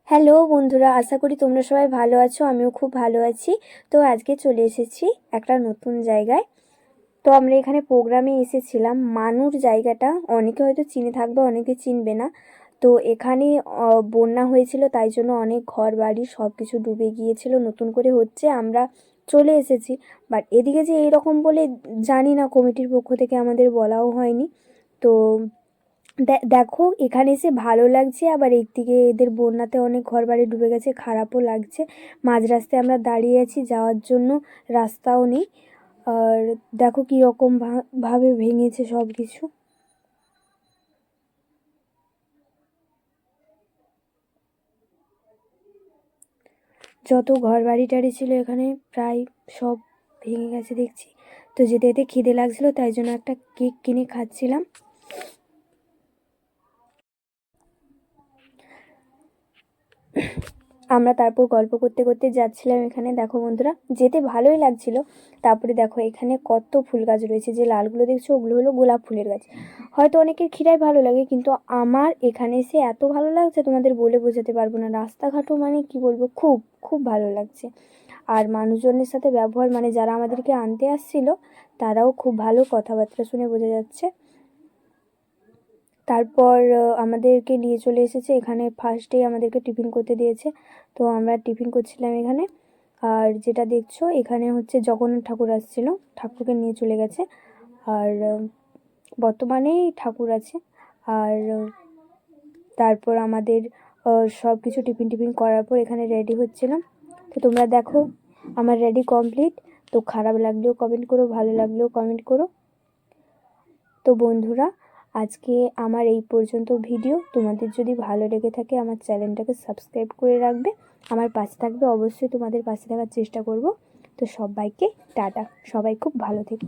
Hello বন্ধুরা, আশা করি তোমরা সবাই ভালো আছো। আমিও খুব ভালো আছি। তো আজকে চলে এসেছি একটা নতুন জায়গায়। তো আমরা এখানে প্রোগ্রামে এসেছিলাম। মানুর জায়গাটা অনেকে হয়তো চিনে থাকবে, অনেকে চিনবে না। তো এখানে বন্যা হয়েছিল, তাই জন্য অনেক ঘর বাড়ি সব কিছু ডুবে গিয়েছিল, নতুন করে হচ্ছে। আমরা চলে এসেছি, বাট এদিকে যে এইরকম বলে জানি না, কমিটির পক্ষ থেকে আমাদের বলাও হয়নি। তো দেখো এখানে এসে ভালো লাগছে, আবার একদিকে এদের বন্যাতে অনেক ঘরবাড়ি ডুবে গেছে, খারাপও লাগছে। মাঝ রাস্তায় আমরা দাঁড়িয়ে আছি, যাওয়ার জন্য রাস্তাও নেই। আর দেখো কীরকম ভাবে ভেঙেছে সব কিছু। যত ঘরবাড়ি টাড়ি ছিল এখানে প্রায় সব ভেঙে গেছে দেখছি। তো যেতে যেতে খিদে লাগছিল, তাই জন্য একটা কেক কিনে খাচ্ছিলাম। আমরা তারপর গল্প করতে করতে যাচ্ছিলাম। এখানে দেখো বন্ধুরা, যেতে ভালোই লাগছিল। তারপরে দেখো এখানে কত ফুল গাছ রয়েছে, যে লালগুলো দেখছো ওগুলো হলো গোলাপ ফুলের গাছ। হয়তো অনেকের খিরাই ভালো লাগে, কিন্তু আমার এখানে এসে এত ভালো লাগছে তোমাদের বলে বোঝাতে পারবো না। রাস্তাঘাটও মানে কি বলবো, খুব খুব ভালো লাগছে। আর মানুষজনের সাথে ব্যবহার, মানে যারা আমাদেরকে আনতে আসছিল তারাও খুব ভালো, কথাবার্তা শুনে বোঝা যাচ্ছে। তারপর আমাদেরকে নিয়ে চলে এসেছে এখানে। ফার্স্টেই আমাদেরকে টিফিন করতে দিয়েছে, তো আমরা টিফিন করছিলাম এখানে। আর যেটা দেখছো এখানে হচ্ছে জগন্নাথ ঠাকুর আসছিল, ঠাকুরকে নিয়ে চলে গেছে। আর বর্তমানেই ঠাকুর আছে। আর তারপর আমাদের সব কিছু টিফিন করার পর এখানে রেডি হচ্ছিলাম। তো তোমরা দেখো আমার রেডি কমপ্লিট। তো খারাপ লাগলেও কমেন্ট করো, ভালো লাগলেও কমেন্ট করো। তো বন্ধুরা, আজকে আমার এই পর্যন্ত ভিডিও। তোমাদের যদি ভালো লেগে থাকে আমার চ্যানেলটাকে সাবস্ক্রাইব করে রাখবে, আমার পাশে থাকবে। অবশ্যই তোমাদের পাশে থাকার চেষ্টা করব। তো সবাইকে টাটা, সবাই খুব ভালো থেকো।